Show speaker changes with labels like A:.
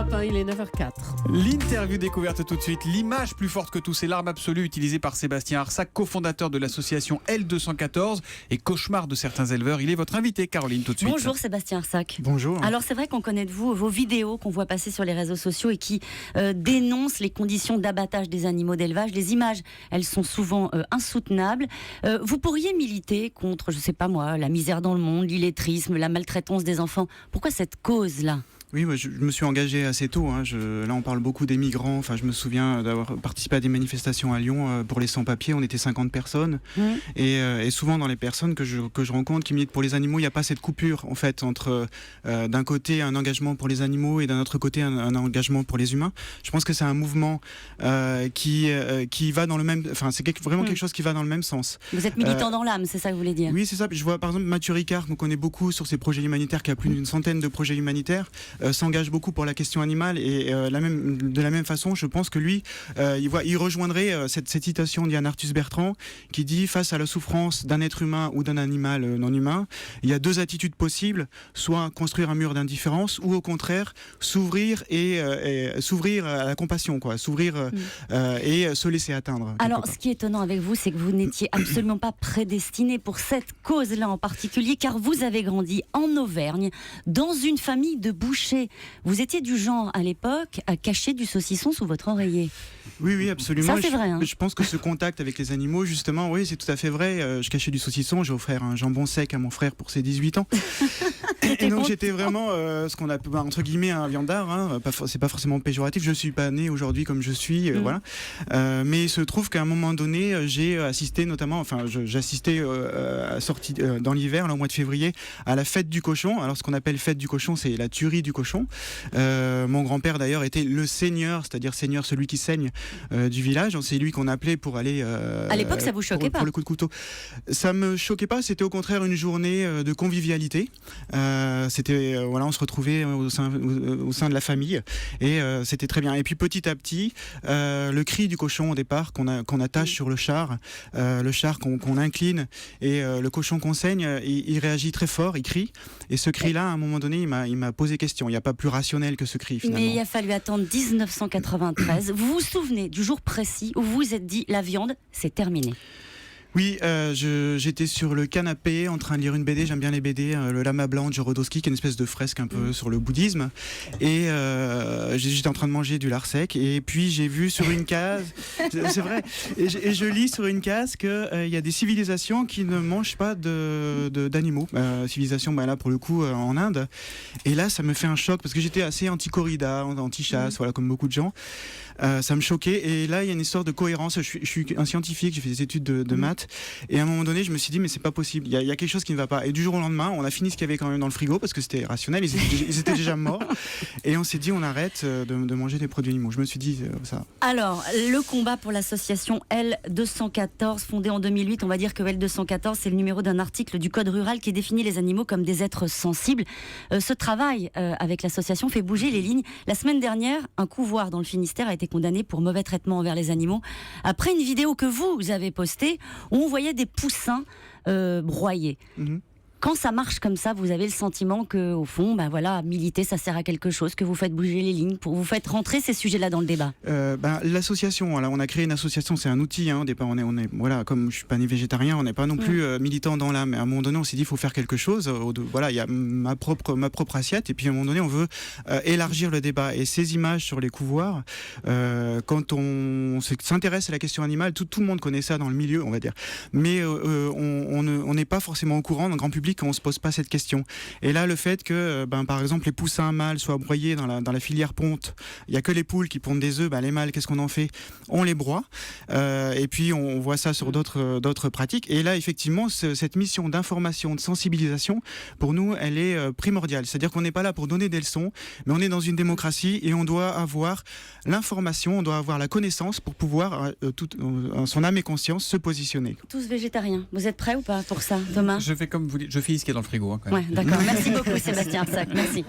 A: Europe 1, il est 9h04.
B: L'interview découverte tout de suite. L'image plus forte que tout, c'est l'arme absolue utilisée par Sébastien Arsac, cofondateur de l'association L214 et cauchemar de certains éleveurs. Il est votre invité, Caroline, tout de suite.
C: Bonjour Sébastien Arsac.
D: Bonjour.
C: Alors c'est vrai qu'on connaît de vous vos vidéos qu'on voit passer sur les réseaux sociaux et qui dénoncent les conditions d'abattage des animaux d'élevage. Les images, elles sont souvent insoutenables. Vous pourriez militer contre, je sais pas moi, la misère dans le monde, l'illettrisme, la maltraitance des enfants. Pourquoi cette cause-là ?
D: Oui, je me suis engagé assez tôt. Là, on parle beaucoup des migrants. Enfin, je me souviens d'avoir participé à des manifestations à Lyon pour les sans-papiers. On était 50 personnes. Et souvent, dans les personnes que je rencontre qui militent pour les animaux, il n'y a pas cette coupure, en fait, entre d'un côté un engagement pour les animaux et d'un autre côté un engagement pour les humains. Je pense que c'est un mouvement qui va dans le même... Enfin, c'est vraiment quelque chose qui va dans le même sens.
C: Vous êtes militant dans l'âme, c'est ça que vous voulez dire ?
D: Oui, c'est ça. Je vois, par exemple, Mathieu Ricard, qu'on connaît beaucoup sur ses projets humanitaires, qui a plus d'une centaine de projets humanitaires, s'engage beaucoup pour la question animale et de la même façon, je pense que lui, il rejoindrait cette citation d'Yann Arthus Bertrand qui dit: face à la souffrance d'un être humain ou d'un animal non humain, il y a deux attitudes possibles, soit construire un mur d'indifférence ou au contraire s'ouvrir et s'ouvrir à la compassion, quoi, s'ouvrir et se laisser atteindre.
C: Alors, ce qui est étonnant avec vous, c'est que vous n'étiez absolument pas prédestiné pour cette cause-là en particulier, car vous avez grandi en Auvergne dans une famille de bouchers. Vous étiez du genre, à l'époque, à cacher du saucisson sous votre oreiller.
D: Oui, absolument.
C: Ça, c'est vrai.
D: Je pense que ce contact avec les animaux, justement, oui, c'est tout à fait vrai. Je cachais du saucisson, j'ai offert un jambon sec à mon frère pour ses 18 ans. Et donc, j'étais vraiment ce qu'on appelle, entre guillemets, un viandard. C'est pas forcément péjoratif. Je suis pas né aujourd'hui comme je suis, voilà. Mais il se trouve qu'à un moment donné, j'ai assisté notamment, j'assistais dans l'hiver, là, au mois de février, à la fête du cochon. Alors, ce qu'on appelle fête du cochon, c'est la tuerie du cochon. Mon grand-père d'ailleurs était le seigneur, c'est-à-dire seigneur, celui qui saigne du village. C'est lui qu'on appelait pour aller.
C: À l'époque, ça vous choquait pas ?
D: Pour le coup de couteau. Ça me choquait pas. C'était au contraire une journée de convivialité. C'était on se retrouvait au sein de la famille et c'était très bien. Et puis petit à petit, le cri du cochon au départ qu'on attache sur le char qu'on incline et le cochon qu'on saigne, il réagit très fort, il crie. Et ce cri-là, à un moment donné, il m'a posé question. Il n'y a pas plus rationnel que ce cri, finalement.
C: Mais il a fallu attendre 1993. Vous vous souvenez du jour précis où vous vous êtes dit la viande, c'est terminé ?
D: Oui, j'étais sur le canapé en train de lire une BD, j'aime bien les BD, le Lama Blanc de Jodorowsky, qui est une espèce de fresque un peu sur le bouddhisme, et j'étais en train de manger du lard sec, et puis j'ai vu sur une case, c'est vrai, et je lis sur une case qu'il y a des civilisations qui ne mangent pas d'animaux, civilisation là pour le coup en Inde, et là ça me fait un choc, parce que j'étais assez anti-corrida, anti-chasse, voilà, comme beaucoup de gens, ça me choquait, et là il y a une histoire de cohérence. Je suis un scientifique, j'ai fait des études de maths. Et à un moment donné, je me suis dit, mais c'est pas possible. Il y a quelque chose qui ne va pas. Et du jour au lendemain, on a fini ce qu'il y avait quand même dans le frigo parce que c'était rationnel. Ils étaient déjà morts. Et on s'est dit, on arrête de manger des produits animaux. Je me suis dit ça.
C: Alors, le combat pour l'association L214, fondée en 2008, on va dire que L214, c'est le numéro d'un article du Code rural qui définit les animaux comme des êtres sensibles. Ce travail avec l'association fait bouger les lignes. La semaine dernière, un couvoir dans le Finistère a été condamné pour mauvais traitement envers les animaux. Après une vidéo que vous avez postée, où on voyait des poussins broyés. Quand ça marche comme ça, vous avez le sentiment que, au fond, militer, ça sert à quelque chose, que vous faites bouger les lignes, vous faites rentrer ces sujets-là dans le débat.
D: L'association, on a créé une association, c'est un outil. Au départ, on est comme je suis pas né végétarien, on n'est pas non plus militant dans l'âme. Mais à un moment donné, on s'est dit, il faut faire quelque chose. Il y a ma propre assiette, et puis à un moment donné, on veut élargir le débat. Et ces images sur les couvoirs, quand on s'intéresse à la question animale, tout le monde connaît ça dans le milieu, on va dire. Mais on n'est pas forcément au courant dans le grand public. On se pose pas cette question. Et là, le fait que, par exemple, les poussins mâles soient broyés dans la filière ponte, il y a que les poules qui pondent des œufs. Les mâles, qu'est-ce qu'on en fait ? On les broie. Et puis on voit ça sur d'autres pratiques. Et là, effectivement, cette mission d'information, de sensibilisation, pour nous, elle est primordiale. C'est-à-dire qu'on n'est pas là pour donner des leçons, mais on est dans une démocratie et on doit avoir l'information, on doit avoir la connaissance pour pouvoir, en son âme et conscience, se positionner.
C: Tous végétariens. Vous êtes prêts ou pas pour ça, Thomas ?
B: Je fais comme vous dites. Je fais ce qu'il y a dans le frigo. Quand même.
C: Ouais, d'accord. Merci beaucoup, Sébastien Arsac. Merci.